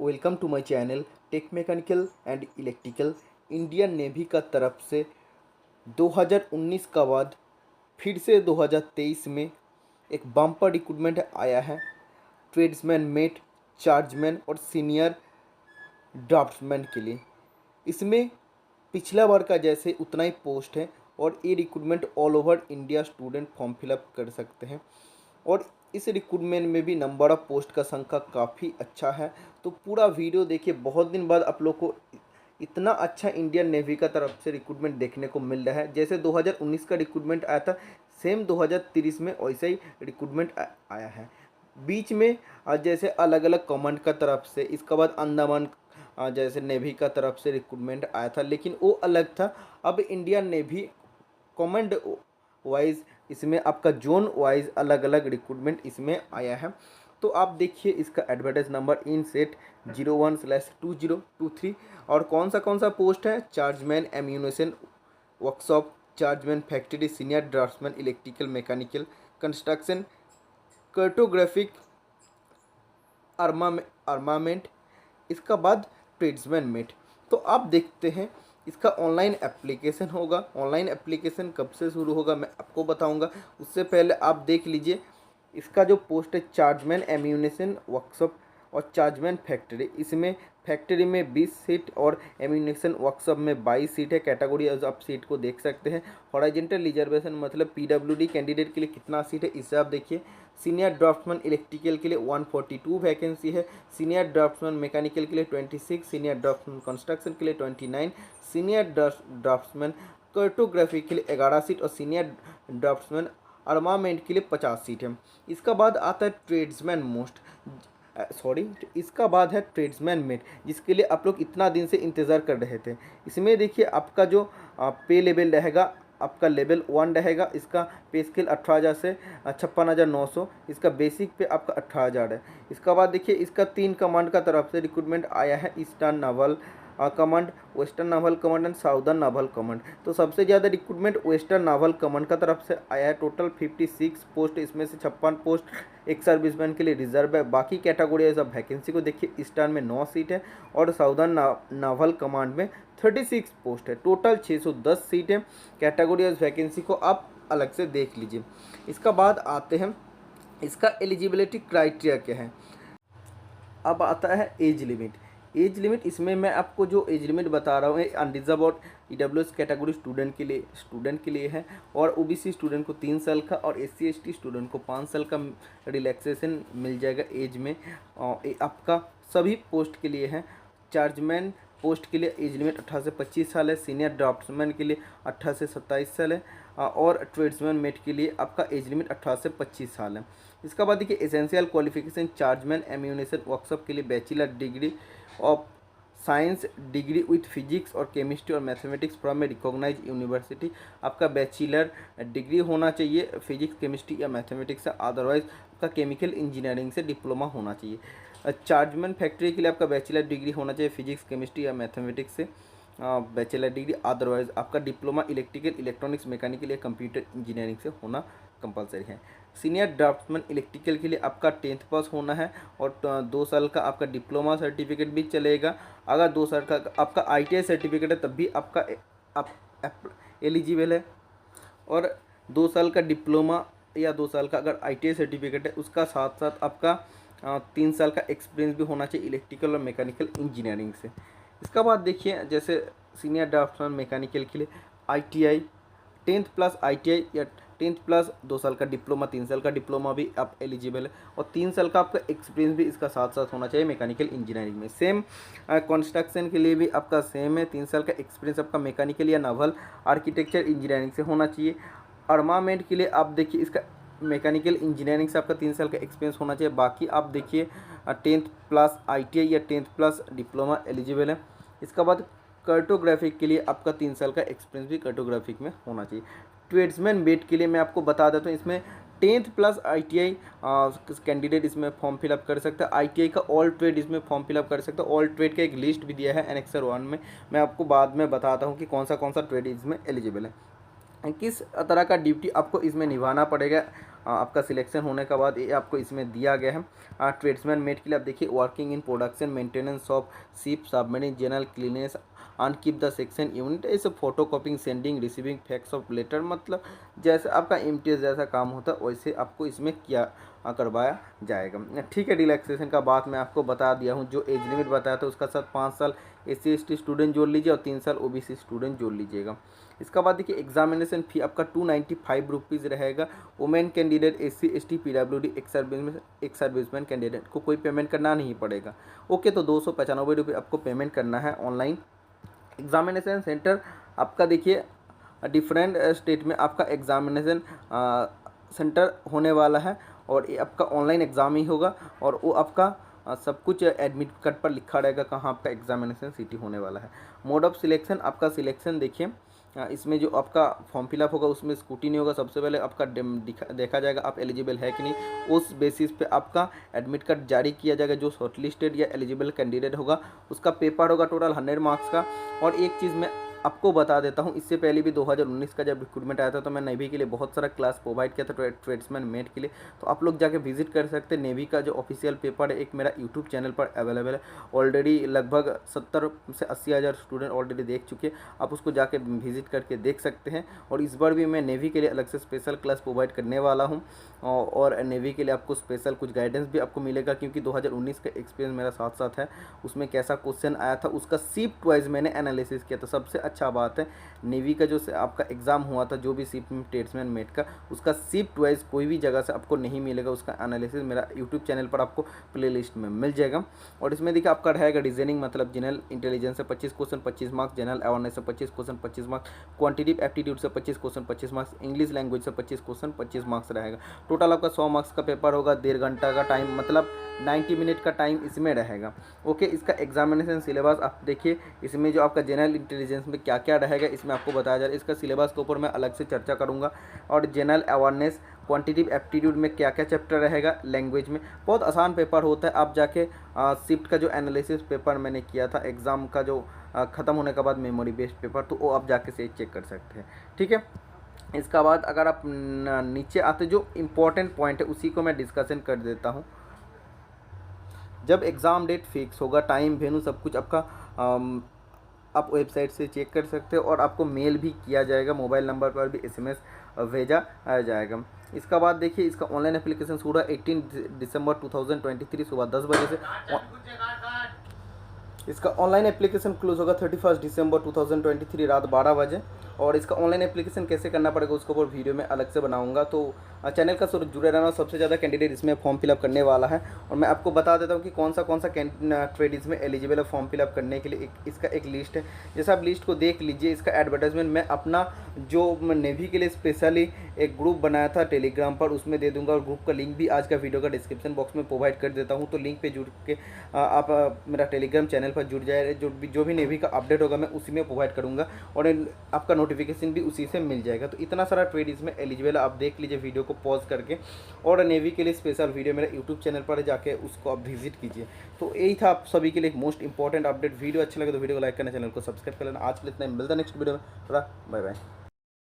Welcome to my channel tech mechanical and electrical. Indian Navy का तरफ से 2019 का बाद फिर से 2023 में एक बम्पर रिक्रूटमेंट आया है। ट्रेड्समैन मेट, चार्जमैन और सीनियर ड्राफ्ट्समैन के लिए। इसमें पिछला बार का जैसे उतना ही पोस्ट है और ये recruitment all over India student form fill up कर सकते हैं। और इस रिक्रूटमेंट में भी नंबर ऑफ पोस्ट का संख्या काफ़ी अच्छा है। तो पूरा वीडियो देखिए। बहुत दिन बाद आप लोग को इतना अच्छा इंडियन नेवी का तरफ से रिक्रूटमेंट देखने को मिल रहा है। जैसे 2019 का रिक्रूटमेंट आया था, सेम 2030 में वैसा ही रिक्रूटमेंट आया है। बीच में जैसे अलग अलग कमांड का तरफ से, इसके बाद अंडमान जैसे नेवी का तरफ से रिक्रूटमेंट आया था, लेकिन वो अलग था। अब इंडियन नेवी कमांड वाइज इसमें आपका जोन वाइज अलग अलग रिक्रूटमेंट इसमें आया है। तो आप देखिए इसका एडवर्टाइज नंबर इन सेट 01/2023। और कौन सा पोस्ट है? Chargeman ammunition workshop, chargeman factory, senior draughtsman electrical mechanical, construction, cartographic, armament, इसका बाद ट्रेड्समैन मेट। तो आप देखते हैं इसका ऑनलाइन एप्लीकेशन होगा। ऑनलाइन एप्लीकेशन कब से शुरू होगा मैं आपको बताऊंगा। उससे पहले आप देख लीजिए इसका जो पोस्ट है, चार्जमैन एम्यूनेशन वर्कशॉप और चार्जमैन फैक्ट्री। इसमें फैक्ट्री में 20 सीट और एम्यूनेशन वर्कशॉप में 22 सीट है। कैटेगरी आप सीट को देख सकते हैं। हॉरिजॉन्टल रिजर्वेशन मतलब पीडब्ल्यूडी कैंडिडेट के लिए कितना सीट है इसे आप देखिए। सीनियर ड्राफ्ट्समैन इलेक्ट्रिकल के लिए 142 वैकेंसी है। सीनियर ड्राफ्ट्समैन मैकेनिकल के लिए 26, सीनियर ड्राफ्ट्समैन कंस्ट्रक्शन के लिए 29, सीनियर ड्राफ्ट्समैन कार्टोग्राफी के लिए 11 सीट और सीनियर ड्राफ्ट्समैन आर्मामेंट के लिए 50 सीट है। इसका बाद आता है ट्रेड्समैन इसका बाद है ट्रेड्समैन मेट, जिसके लिए आप लोग इतना दिन से इंतज़ार कर रहे थे। इसमें देखिए आपका जो पे लेवल रहेगा, आपका लेवल 1 रहेगा। इसका पे स्केल 18,000 से 56,900। इसका बेसिक पे आपका 18,000 है। इसका बाद देखिए इसका 3 कमांड का तरफ से रिक्रूटमेंट आया है। Eastern novel command, western novel command and southern novel command. तो सबसे ज़्यादा रिक्रूटमेंट वेस्टर्न नावल कमांड का तरफ से आया है। टोटल 56 पोस्ट, इसमें से 56 पोस्ट एक सर्विसमैन के लिए रिजर्व है। बाकी कैटेगरी सब वैकेंसी को देखिए। ईस्टर्न में 9 सीट है और साउदर्न नावल कमांड में 36 पोस्ट है। टोटल 610 सीट है। कैटेगरी वैकेंसी को आप अलग से देख लीजिए। इसका बाद आते हैं इसका एलिजिबिलिटी क्राइटेरिया क्या है। अब आता है एज लिमिट। एज लिमिट इसमें मैं आपको जो एज लिमिट बता रहा हूँ अनरिजर्व और ईडब्ल्यूएस कैटेगरी स्टूडेंट के लिए है। और ओबीसी स्टूडेंट को 3 साल का और एससी एसटी स्टूडेंट को 5 साल का रिलैक्सेशन मिल जाएगा एज में। आपका सभी पोस्ट के लिए है। चार्जमैन पोस्ट के लिए एज लिमिट 18 से 25 साल है। सीनियर ड्राफ्ट्समैन के लिए 18 से 27 साल है। और ट्रेड्समैन मेट के लिए आपका एज लिमिट 18 से 25 साल है। इसका बाद देखिए essential qualification, chargeman ammunition workshop के लिए bachelor degree of science degree with physics और केमिस्ट्री और mathematics from a recognize university. आपका बैचलर डिग्री होना चाहिए फिजिक्स केमिस्ट्री या मैथमेटिक्स से, अदरवाइज आपका केमिकल इंजीनियरिंग से डिप्लोमा होना चाहिए। चार्जमैन फैक्ट्री के लिए आपका बैचलर डिग्री होना चाहिए फिजिक्स केमिस्ट्री या मैथमेटिक्स से बैचलर डिग्री, अदरवाइज आपका डिप्लोमा इलेक्ट्रिकल इलेक्ट्रॉनिक्स मैकेनिकल या कंप्यूटर इंजीनियरिंग से होना कंपलसरी है। सीनियर ड्राफ्ट्समैन इलेक्ट्रिकल के लिए आपका 10th पास होना है और 2 साल का आपका डिप्लोमा सर्टिफिकेट भी चलेगा। अगर 2 साल का आपका ITI सर्टिफिकेट है तब भी आपका आप एलिजिबल है। और 2 साल का डिप्लोमा या 2 साल का अगर ITI सर्टिफिकेट है उसका साथ साथ आपका 3 साल का एक्सपीरियंस भी होना चाहिए इलेक्ट्रिकल और मैकेनिकल इंजीनियरिंग से। इसका बाद देखिए जैसे सीनियर ड्राफ्ट्समैन मैकेनिकल के लिए ITI 10th प्लस ITI या 10th प्लस 2 साल का डिप्लोमा, 3 साल का डिप्लोमा भी आप एलिजिबल है। और 3 साल का आपका एक्सपीरियंस भी इसका साथ साथ होना चाहिए मैकेनिकल इंजीनियरिंग में। सेम कंस्ट्रक्शन के लिए भी आपका सेम है। 3 साल का एक्सपीरियंस आपका मैकेनिकल या नावल आर्किटेक्चर इंजीनियरिंग से होना चाहिए। आर्मामेंट के लिए आप देखिए इसका मैकेनिकल इंजीनियरिंग से आपका 3 साल का एक्सपीरियंस होना चाहिए। बाकी आप देखिए 10th प्लस ITI या 10th प्लस डिप्लोमा एलिजिबल है। इसका बाद कार्टोग्राफिक के लिए आपका 3 साल का एक्सपीरियंस भी कार्टोग्राफिक में होना चाहिए। ट्रेड्समैन मेट के लिए मैं आपको बता देता हूँ, इसमें 10th प्लस ITI कैंडिडेट इसमें फॉर्म फिलअप कर सकता है। ITI का ऑल ट्रेड इसमें फॉर्म फिलअप कर सकता है। ऑल ट्रेड का एक लिस्ट भी दिया है एनेक्सर 1 में। मैं आपको बाद में बताता हूँ कि कौन सा ट्रेड इसमें एलिजिबल है, किस तरह का ड्यूटी आपको इसमें निभाना पड़ेगा। आपका सिलेक्शन होने के बाद ये आपको इसमें दिया गया है। ट्रेड्समैन मेट के लिए आप देखिए working in production maintenance of ship submarine general cleanness and keep the section unit, ऐसे photo copying sending receiving fax of letter, मतलब जैसे आपका इम्तियाज जैसा काम होता है वैसे आपको इसमें किया करवाया जाएगा। ठीक है, रिलैक्सेशन का बात मैं आपको बता दिया हूँ। जो एज लिमिट बताया था उसका साथ 5 साल SC/ST स्टूडेंट जोड़ लीजिए और 3 साल OBC स्टूडेंट जोड़ लीजिएगा। इसका बाद देखिए एग्जामिनेशन फ़ी आपका 295 रुपीज़ रहेगा। वुमेन कैंडिडेट SC/ST PWD एक सर्विसमैन कैंडिडेट को कोई पेमेंट करना नहीं पड़ेगा। ओके, तो 295 रुपये आपको पेमेंट करना है ऑनलाइन। एग्जामिनेशन सेंटर आपका देखिए डिफरेंट स्टेट में आपका एग्जामिनेशन सेंटर होने वाला है और ये आपका ऑनलाइन एग्ज़ाम ही होगा और वो आपका सब कुछ एडमिट कार्ड पर लिखा रहेगा कहाँ आपका एग्जामिनेशन सिटी होने वाला है। मोड ऑफ सिलेक्शन आपका सिलेक्शन देखिए इसमें जो आपका फॉर्म फिलअप होगा उसमें स्क्रूटिनी होगा। सबसे पहले आपका देखा जाएगा आप एलिजिबल है कि नहीं, उस बेसिस पे आपका एडमिट कार्ड जारी किया जाएगा। जो शॉर्टलिस्टेड या एलिजिबल कैंडिडेट होगा उसका पेपर होगा टोटल 100 मार्क्स का। और एक चीज़ मैं आपको बता देता हूँ, इससे पहले भी 2019 का जब रिक्रूटमेंट आया था तो मैं नेवी के लिए बहुत सारा क्लास प्रोवाइड किया था ट्रेड्समैन मेट के लिए, तो आप लोग जाके विजिट कर सकते हैं। नेवी का जो ऑफिशियल पेपर है एक मेरा यूट्यूब चैनल पर अवेलेबल है। ऑलरेडी लगभग 70 से 80 हज़ार स्टूडेंट ऑलरेडी देख चुके हैं, आप उसको जाके विजिट करके देख सकते हैं। और इस बार भी मैं नेवी के लिए अलग से स्पेशल क्लास प्रोवाइड करने वाला हूँ और नेवी के लिए आपको स्पेशल कुछ गाइडेंस भी आपको मिलेगा, क्योंकि 2019 का एक्सपीरियंस मेरा साथ साथ है। उसमें कैसा क्वेश्चन आया था उसका शिफ्ट वाइज मैंने एनालिसिस किया था। सबसे अच्छा बात है नेवी का जो आपका एग्ज़ाम हुआ था जो भी शिफ्ट ट्रेड्समैन मेट का, उसका शिफ्ट वाइज कोई भी जगह से आपको नहीं मिलेगा। उसका एनालिसिस मेरा यूट्यूब चैनल पर आपको प्लेलिस्ट में मिल जाएगा। और इसमें देखिए आपका रहेगा रीजनिंग मतलब जनरल इंटेलिजेंस से 25 क्वेश्चन 25 मार्क्स, जनरल अवेयरनेस से 25 क्वेश्चन 25 मार्क्स, क्वांटिटेटिव एप्टीट्यूड से 25 क्वेश्चन 25 मार्क्स, इंग्लिश लैंग्वेज से 25 क्वेश्चन 25 मार्क्स रहेगा। टोटल आपका 100 मार्क्स का पेपर होगा। 1.5 घंटा का टाइम मतलब 90 मिनट का टाइम इसमें रहेगा। ओके, इसका एग्जामिनेशन सिलेबस आप देखिए, इसमें जो आपका जनरल इंटेलिजेंस में क्या क्या रहेगा इसमें आपको बताया जा रहा है। इसका सिलेबस के ऊपर मैं अलग से चर्चा करूंगा। और जनरल अवेयरनेस क्वांटिटेटिव एप्टीट्यूड में क्या क्या चैप्टर रहेगा, लैंग्वेज में बहुत आसान पेपर होता है। आप जाके शिफ्ट का जो एनालिसिस पेपर मैंने किया था एग्ज़ाम का जो ख़त्म होने के बाद मेमोरी बेस्ड पेपर, तो वो आप जाके से चेक कर सकते हैं। ठीक है, इसका बाद अगर आप नीचे आते जो इम्पोर्टेंट पॉइंट है उसी को मैं डिस्कशन कर देता हूँ। जब एग्ज़ाम डेट फिक्स होगा, टाइम वेन्यू सब कुछ आपका आप वेबसाइट से चेक कर सकते हो और आपको मेल भी किया जाएगा, मोबाइल नंबर पर भी SMS भेजा जाएगा। इसका बाद देखिए इसका ऑनलाइन एप्लीकेशन शुरू है 18 दिसंबर 2023 सुबह 10 बजे से। इसका ऑनलाइन एप्लीकेशन क्लोज होगा 31 दिसंबर 2023 रात 12 बजे। और इसका ऑनलाइन एप्लीकेशन कैसे करना पड़ेगा उसके ऊपर वीडियो में अलग से बनाऊंगा, तो चैनल का जुड़े रहना। सबसे ज़्यादा कैंडिडेट इसमें फॉर्म फिलअप करने वाला है और मैं आपको बता देता हूँ कि कौन सा ट्रेड इसमें एलिजिबल है फॉर्म फिलअप करने के लिए। इसका एक लिस्ट है, जैसे आप लिस्ट को देख लीजिए। इसका एडवर्टाइजमेंट मैं अपना जो नेवी के लिए स्पेशली एक ग्रुप बनाया था टेलीग्राम पर उसमें दे दूँगा और ग्रुप का लिंक भी आज का वीडियो का डिस्क्रिप्शन बॉक्स में प्रोवाइड कर देता हूँ। तो लिंक पर जुड़ के आप मेरा टेलीग्राम चैनल पर जुड़ जाए। जो भी नेवी का अपडेट होगा मैं उसी में प्रोवाइड करूँगा और आपका नोटिफिकेशन भी उसी से मिल जाएगा। तो इतना सारा ट्रेड इसमें एलिजिबल है, आप देख लीजिए वीडियो को पॉज करके। और नेवी के लिए स्पेशल वीडियो मेरा यूट्यूब चैनल पर जाके उसको आप विजिट कीजिए। तो यही था आप सभी के लिए एक मोस्ट इंपॉर्टेंट अपडेट। वीडियो अच्छा लगे तो वीडियो को लाइक करना, चैनल को सब्सक्राइब कर लेना। आज के लिए इतना ही, मिलता है नेक्स्ट वीडियो में। थोड़ा बाय बाय।